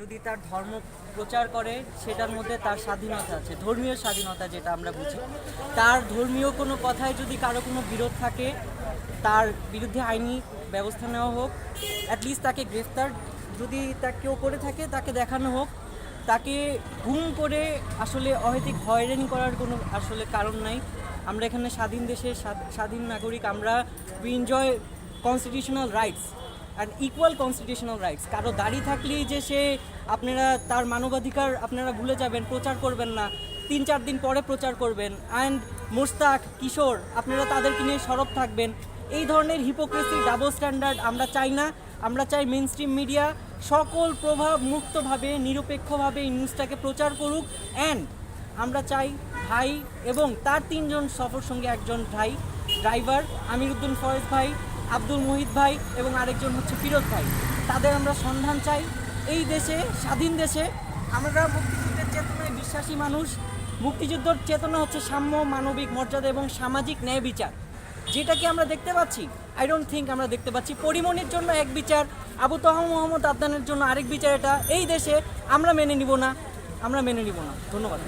যদি তার ধর্ম প্রচার করে সেটার মধ্যে তার স্বাধীনতা আছে, ধর্মীয় স্বাধীনতা যেটা আমরা বুঝি। তার ধর্মীয় কোনো কথায় যদি কারো কোনো বিরোধ থাকে তার বিরুদ্ধে আইনি ব্যবস্থা নেওয়া হোক, অ্যাটলিস্ট তাকে গ্রেফতার যদি কেউ করে থাকে তাকে দেখানো হোক। তাকে গুম করে আসলে অহেতুক হয়রানি করার কোনো আসলে কারণ নাই। আমরা এখানে স্বাধীন দেশের স্বাধীন নাগরিক, আমরা we enjoy constitutional rights and equal constitutional rights. কারো দাড়ি থাকলেই যে সে আপনারা তার মানবাধিকার আপনারা ভুলে যাবেন, প্রচার করবেন না, 3-4 দিন পরে প্রচার করবেন। অ্যান্ড মোস্তাক, কিশোর আপনারা তাদেরকে নিয়ে সরব থাকবেন। এই ধরনের হিপোক্রেসি, ডাবল স্ট্যান্ডার্ড আমরা চাই না। আমরা চাই মেইন স্ট্রিম মিডিয়া সকল প্রভাব মুক্তভাবে নিরপেক্ষভাবে এই নিউজটাকে প্রচার করুক। অ্যান্ড আমরা চাই ভাই এবং তার 3 জন সফর সঙ্গে একজন ভাই ড্রাইভার আমিরুদ্দিন ফয়েজ ভাই, আব্দুল মুহিত ভাই এবং আরেকজন হচ্ছে ফিরোজ ভাই, তাদের আমরা সন্ধান চাই। এই দেশে, স্বাধীন দেশে আমরা মুক্তিযুদ্ধের চেতনায় বিশ্বাসী মানুষ। মুক্তিযুদ্ধের চেতনা হচ্ছে সাম্য, মানবিক মর্যাদা এবং সামাজিক ন্যায় বিচার, যেটাকে আমরা দেখতে পাচ্ছি। আই ডোন্ট থিঙ্ক আমরা দেখতে পাচ্ছি। পরিমণির জন্য এক বিচার, আবু তাহা মোহাম্মদ আদনানের জন্য আরেক বিচার। এটা এই দেশে আমরা মেনে নিব না, আমরা মেনে নিব না। ধন্যবাদ।